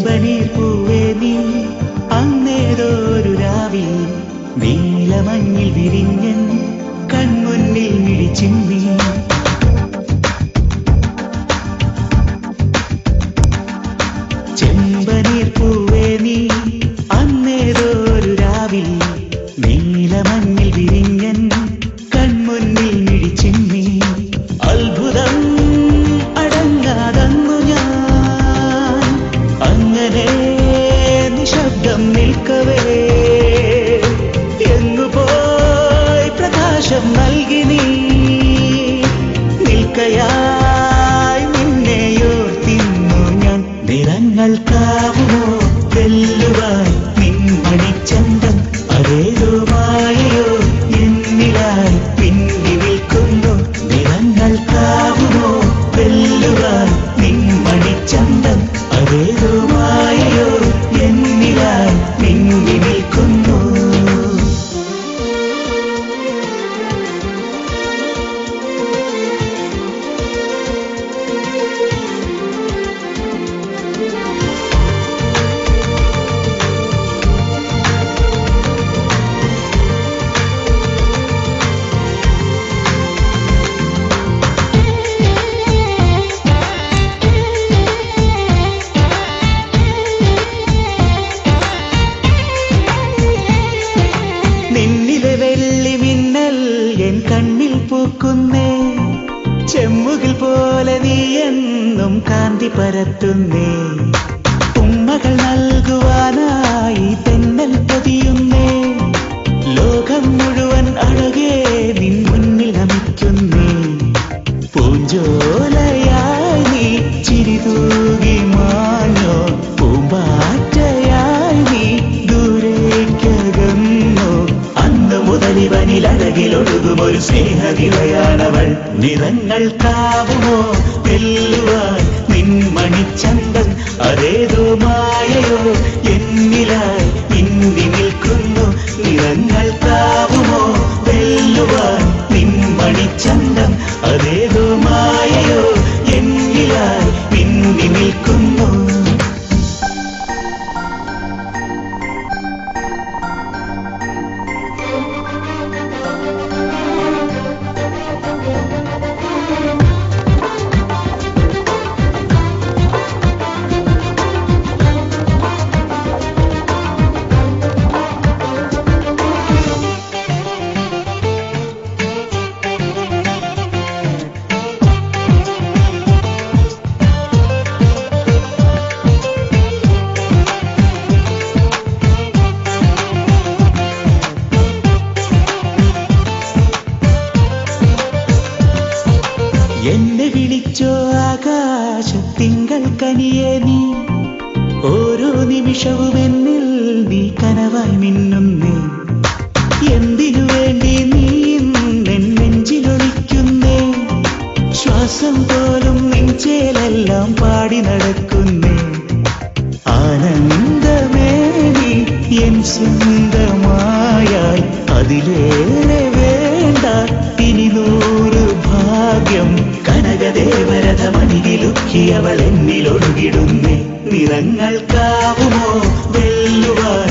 ചെമ്പനീർ പൂവേ നീ അന്നേതൊരു രാവിൽ നീലമഞ്ഞിൽ വിരിഞ്ഞൻ കൺമുന്നിൽ മിഴിച്ചിന്നി. ചെമ്പനീർ പൂവേ നീ അന്നേതൊരു രാവിൽ നീലമഞ്ഞിൽ വിരിഞ്ഞൻ കൺമുന്നിൽ മിഴിച്ചിന്നി. അത്ഭുതം അടങ്ങാതന്നു ഞാൻ അങ്ങനെ നിശബ്ദം നിൽക്കവേ എങ്ങുപോയി പ്രകാശം നൽകി നീ നിൽക്കയായി നിന്നെയോർത്തിന്നു ഞാൻ. നിറങ്ങൾക്കാവുമോ വെല്ലുവാൻ നിൻ മണിച്ചന്തം അതേതോ മായയോ എന്നിലായി പിന്നി നിൽക്കുന്നു. നിറങ്ങൾക്കാവുമോ വെല്ലുവാൻ നിൻ മണിച്ചന്തം അതേതോ മായയോ എന്നിലായി പിന്നി നിൽക്കുന്നു. കണ്ണിൽ പൂക്കുന്നേ ചെമ്മുകിൽ പോലെ നീ എന്നും കാന്തി പരത്തുന്നേ. ഉമ്മകൾ നൽകുവാനായി തെന്നൽ പതിയുന്നേ. ലോകം മുഴുവൻ അഴകേ നിൻ മുന്നിൽ നമിക്കുന്നേ. പൂഞ്ചോലയായി നീ ചിരിതൂകി മാഞ്ഞോ പൂമ്പാറ്റയായി നീ ദൂരേക്കകന്നോ. അന്ന് മുതൽ ഇവനിലഴകിലൊഴുകുമൊരു സ്നേഹനിലയാണവൾ. നിറങ്ങൾക്കാവുമോ വെല്ലുവാൻ നിൻ മണിച്ചന്തം അതേതോ മായയോ എന്നിലായി പിന്നി നിൽക്കുന്നു. നിറങ്ങൾക്കാവുമോ വെല്ലുവാൻ നിൻ മണിച്ചന്തം അതേതോ മായയോ എന്നിലായി പിന്നി നിൽക്കുന്നു. എന്നെ വിളിച്ചോ ആകാശത്തിങ്കൾ കനിയേ നീ. ഓരോ നിമിഷവും എന്നിൽ നീ കനവായി മിന്നുന്നേ. എന്തിനു വേണ്ടി നീ എൻ നെഞ്ചിലൊളിക്കുന്നേ. ശ്വാസം പോലും നെഞ്ചേലെല്ലാം പാടി നടക്കുന്നേ. ആനന്ദമേ നീ എൻ സ്വന്തമായാൽ അതിലേറെ വേണ്ട ഇനി നൂറ് ഭാഗ്യം. കനകദേവരഥമണിയിലുക്കിയവൾ എന്നിലൊഴുകിടുന്നേ. നിറങ്ങൾക്കാവുമോ വെല്ലുവാൻ